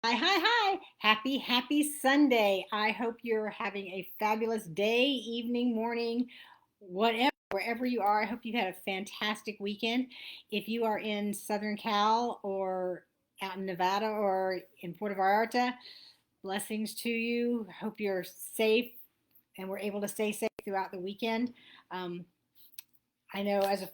Hi, hi, hi. Happy Sunday. I hope you're having a fabulous day, evening, morning, whatever, wherever you are. I hope you had a fantastic weekend. If you are in Southern Cal or out in Nevada or in Puerto Vallarta, blessings to you. Hope you're safe and we're able to stay safe throughout the weekend. Um, I know as a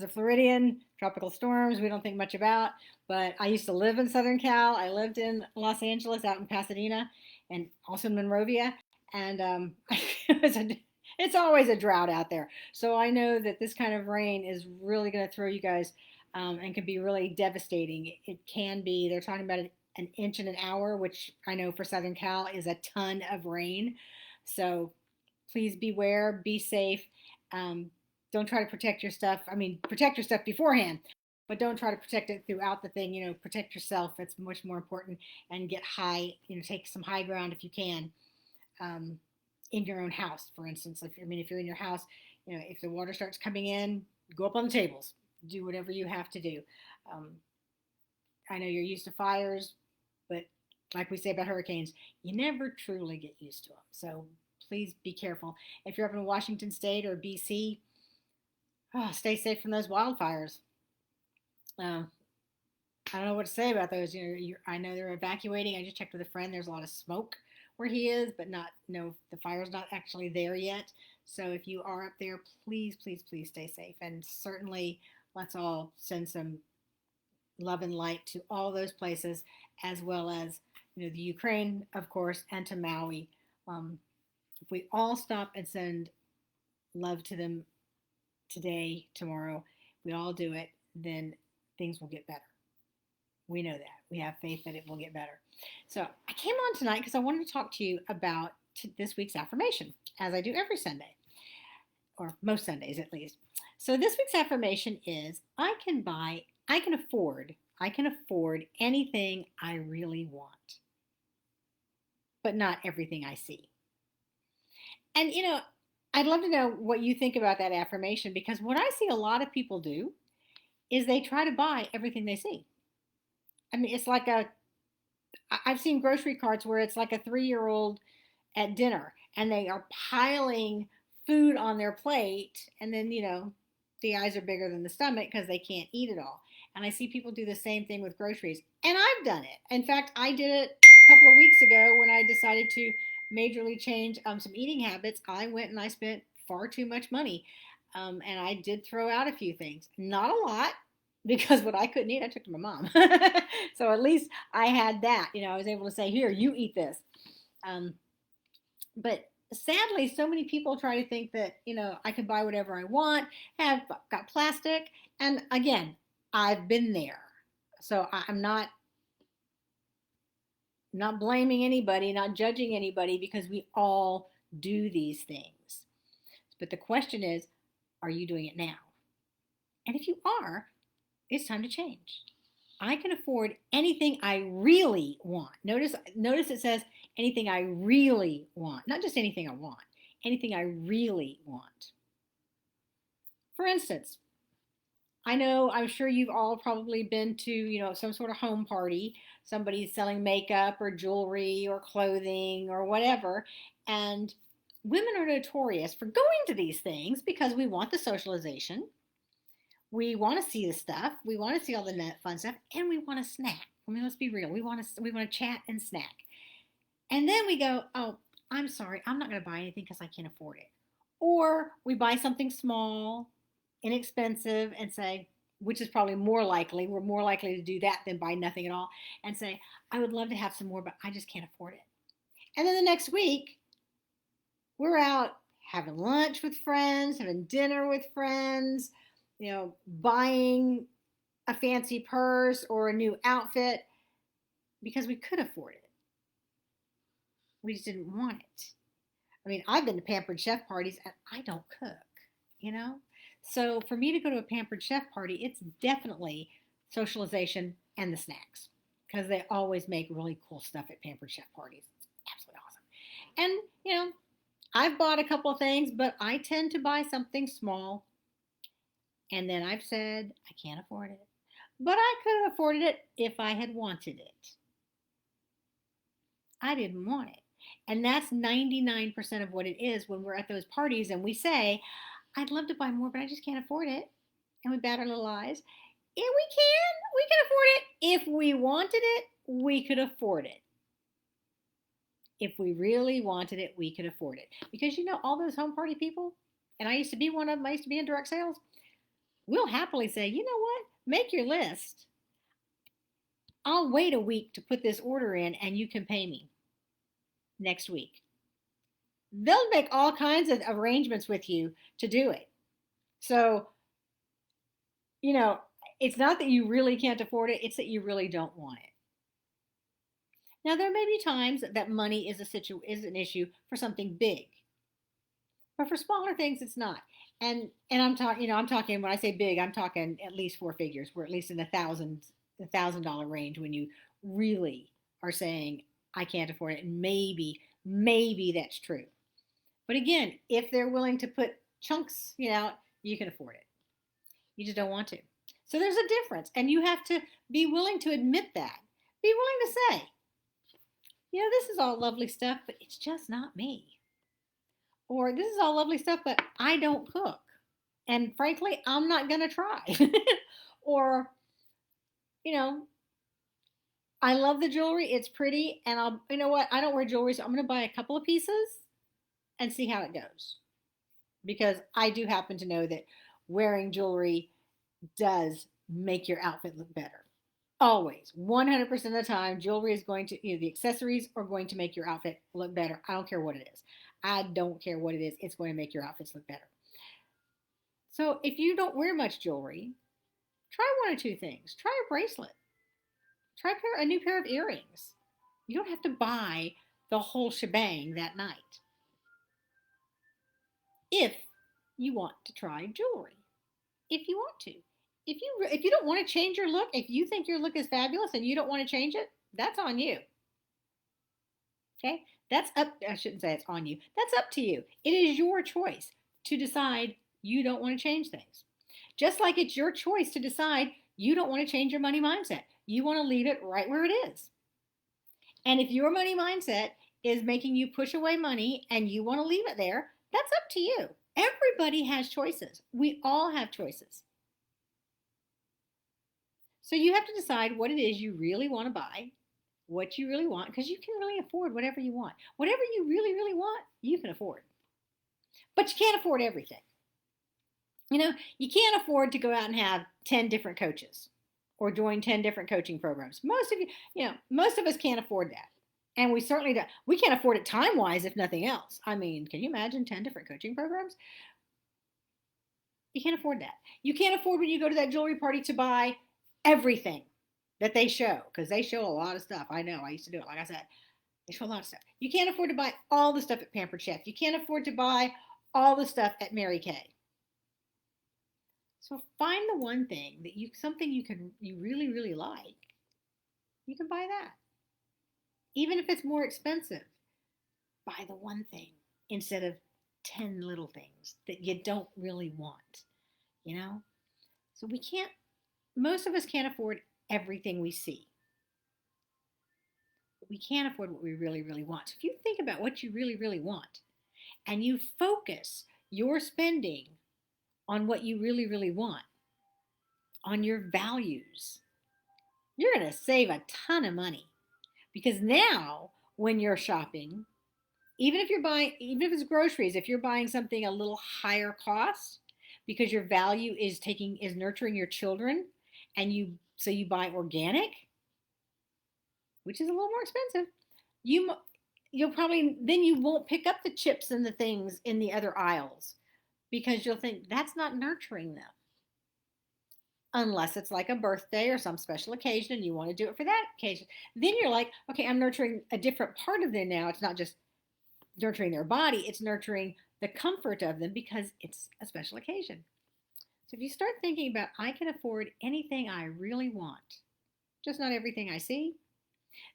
Floridian, tropical storms we don't think much about. But I used to live in Southern Cal. I lived in Los Angeles, out in Pasadena, and also in Monrovia. And it's always a drought out there. So I know that this kind of rain is really going to throw you guys and can be really devastating. It can be. They're talking about an inch in an hour, which I know for Southern Cal is a ton of rain. So please beware, be safe. Um, don't try to protect your stuff. I mean, protect your stuff beforehand, but don't try to protect it throughout the thing. Protect yourself. It's much more important. And get high. Take some high ground if you can, um, in your own house, for instance. If you're in your house, if the water starts coming in, go up on the tables. Do whatever you have to do. Um, I know you're used to fires, but like we say about hurricanes, you never truly get used to them. So please be careful. If you're up in Washington State or BC, stay safe from those wildfires. Uh, I don't know what to say about those. I know they're evacuating. I just checked with a friend. There's a lot of smoke where he is, but not no the fire's not actually there yet. So if you are up there, please, please, please stay safe. And certainly, let's all send some love and light to all those places, as well as the Ukraine, of course, and to Maui. If we all stop and send love to them today, tomorrow, we all do it, then things will get better. We know that. We have faith that it will get better. So I came on tonight because I wanted to talk to you about this week's affirmation, as I do every Sunday, or most Sundays at least. So this week's affirmation is I can afford anything I really want, but not everything I see. And I'd love to know what you think about that affirmation, because what I see a lot of people do is they try to buy everything they see. I mean, it's like I've seen grocery carts where it's like a 3-year old at dinner and they are piling food on their plate, and then the eyes are bigger than the stomach because they can't eat it all. And I see people do the same thing with groceries, and I've done it. In fact, I did it a couple of weeks ago when I decided to majorly change some eating habits. I went and I spent far too much money, and I did throw out a few things, not a lot, because what I couldn't eat I took to my mom. So at least I had that. I was able to say, here, you eat this. um, but sadly, so many people try to think that I can buy whatever I want, have got plastic. And again, I've been there. So I'm not blaming anybody, not judging anybody, because we all do these things. But the question is, are you doing it now? And if you are, it's time to change. I can afford anything I really want. Notice it says anything I really want, not just anything I want, anything I really want. For instance, I'm sure you've all probably been to, some sort of home party. Somebody's selling makeup or jewelry or clothing or whatever. And women are notorious for going to these things because we want the socialization. We want to see the stuff. We want to see all the fun stuff, and we want to snack. I mean, let's be real. We want to chat and snack. And then we go, oh, I'm sorry, I'm not going to buy anything because I can't afford it. Or we buy something small, inexpensive, and say, which is probably more likely, we're more likely to do that than buy nothing at all, and say, I would love to have some more, but I just can't afford it. And then the next week, we're out having lunch with friends, having dinner with friends, buying a fancy purse or a new outfit because we could afford it. We just didn't want it. I mean, I've been to Pampered Chef parties and I don't cook, you know? So for me to go to a Pampered Chef party, it's definitely socialization and the snacks, because they always make really cool stuff at Pampered Chef parties. It's absolutely awesome. And, I've bought a couple of things, but I tend to buy something small, and then I've said I can't afford it. But I could have afforded it if I had wanted it. I didn't want it. And that's 99% of what it is when we're at those parties and we say, I'd love to buy more, but I just can't afford it. And we bat our little eyes. Yeah, we can. We can afford it. If we wanted it, we could afford it. If we really wanted it, we could afford it. Because all those home party people, and I used to be one of them, I used to be in direct sales, we'll happily say, you know what? Make your list. I'll wait a week to put this order in and you can pay me next week. They'll make all kinds of arrangements with you to do it. So, it's not that you really can't afford it, it's that you really don't want it. Now, there may be times that money is an issue for something big, but for smaller things, it's not. And I'm talking, I'm talking when I say big, I'm talking at least four figures. We're at least in the $1,000 range when you really are saying I can't afford it. And maybe that's true. But again, if they're willing to put chunks, you can afford it. You just don't want to. So there's a difference, and you have to be willing to admit that. Be willing to say, this is all lovely stuff, but it's just not me. Or this is all lovely stuff, but I don't cook. And frankly, I'm not going to try. Or, I love the jewelry. It's pretty. And you know what? I don't wear jewelry, so I'm going to buy a couple of pieces and see how it goes. Because I do happen to know that wearing jewelry does make your outfit look better. Always, 100% of the time, jewelry is going to, the accessories are going to make your outfit look better. I don't care what it is. I don't care what it is. It's going to make your outfits look better. So if you don't wear much jewelry, try one or two things. Try a bracelet. Try a new pair of earrings. You don't have to buy the whole shebang that night. If you want to try jewelry. If you want to. If you don't want to change your look, if you think your look is fabulous and you don't want to change it, that's on you. Okay? That's up, I shouldn't say it's on you. That's up to you. It is your choice to decide you don't want to change things. Just like it's your choice to decide you don't want to change your money mindset. You want to leave it right where it is. And if your money mindset is making you push away money and you want to leave it there, that's up to you. Everybody has choices. We all have choices. So you have to decide what it is you really want to buy, what you really want, because you can really afford whatever you want. Whatever you really, really want, you can afford. But you can't afford everything. You can't afford to go out and have 10 different coaches or join 10 different coaching programs. Most of us can't afford that. And we certainly don't. We can't afford it time-wise, if nothing else. I mean, can you imagine 10 different coaching programs? You can't afford that. You can't afford when you go to that jewelry party to buy everything that they show, because they show a lot of stuff. I know, I used to do it. Like I said, they show a lot of stuff. You can't afford to buy all the stuff at Pampered Chef. You can't afford to buy all the stuff at Mary Kay. So find the one thing that something you really, really like. You can buy that. Even if it's more expensive, buy the one thing instead of 10 little things that you don't really want. So most of us can't afford everything we see. But we can't afford what we really, really want. So if you think about what you really, really want and you focus your spending on what you really, really want, on your values, you're going to save a ton of money. Because now when you're shopping, even if it's groceries, if you're buying something a little higher cost because your value is nurturing your children, and you buy organic, which is a little more expensive, you'll probably, then you won't pick up the chips and the things in the other aisles because you'll think that's not nurturing them. Unless it's like a birthday or some special occasion and you want to do it for that occasion. Then you're like, okay, I'm nurturing a different part of them now. It's not just nurturing their body, it's nurturing the comfort of them because it's a special occasion. So if you start thinking about, I can afford anything I really want, just not everything I see,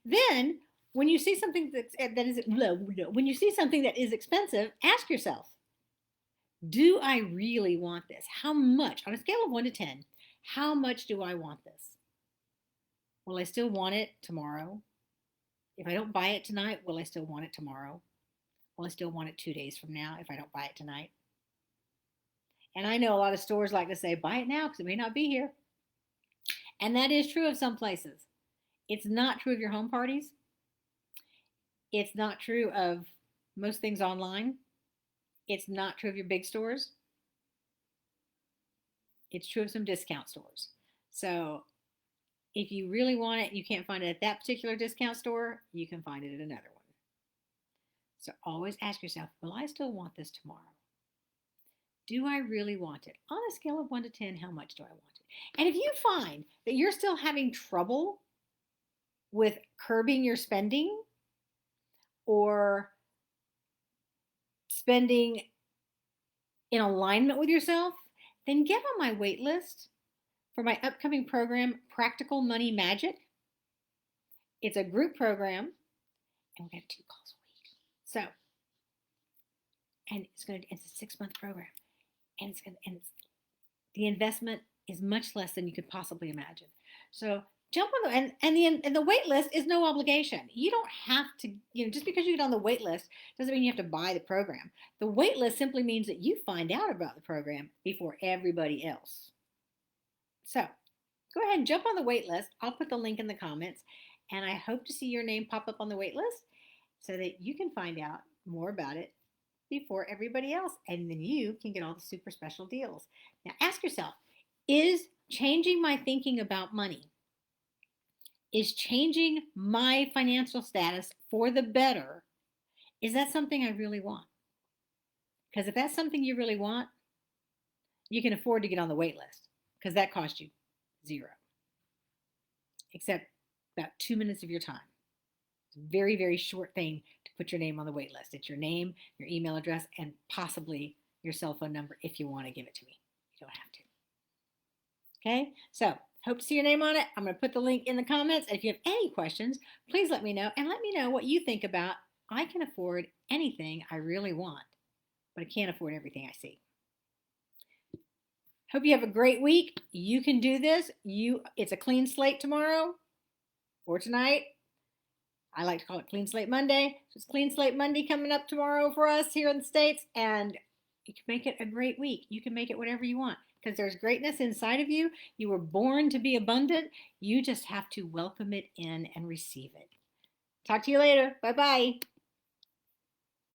then when you see something when you see something that is expensive, ask yourself, do I really want this? How much? On a scale of 1 to 10, how much do I want this? Will I still want it tomorrow If I don't buy it tonight, will I still want it tomorrow? Will I still want it 2 days from now if I don't buy it tonight? And I know a lot of stores like to say, buy it now because it may not be here. And that is true of some places. It's not true of your home parties. It's not true of most things online. It's not true of your big stores. It's true of some discount stores. So if you really want it, you can't find it at that particular discount store, you can find it at another one. So always ask yourself, will I still want this tomorrow? Do I really want it? On a scale of 1 to 10, how much do I want it? And if you find that you're still having trouble with curbing your spending or spending in alignment with yourself, then get on my wait list for my upcoming program, Practical Money Magic. It's a group program, and we have 2 calls a week. So, and it's a 6-month program, and the investment is much less than you could possibly imagine. So jump on and the wait list is no obligation. You don't have to, just because you get on the wait list doesn't mean you have to buy the program. The wait list simply means that you find out about the program before everybody else. So go ahead and jump on the wait list. I'll put the link in the comments, and I hope to see your name pop up on the wait list so that you can find out more about it before everybody else, and then you can get all the super special deals. Now ask yourself, is changing my thinking about money, is changing my financial status for the better, is that something I really want? Because if that's something you really want, you can afford to get on the wait list because that costs you 0, except about 2 minutes of your time. It's a very, very short thing to put your name on the wait list. It's your name, your email address, and possibly your cell phone number if you want to give it to me. You don't have to. Okay, so hope to see your name on it. I'm going to put the link in the comments. And if you have any questions, please let me know. And let me know what you think about, I can afford anything I really want, but I can't afford everything I see. Hope you have a great week. You can do this. It's a clean slate tomorrow or tonight. I like to call it Clean Slate Monday. So it's Clean Slate Monday coming up tomorrow for us here in the States. And you can make it a great week. You can make it whatever you want because there's greatness inside of you. You were born to be abundant. You just have to welcome it in and receive it. Talk to you later. Bye-bye.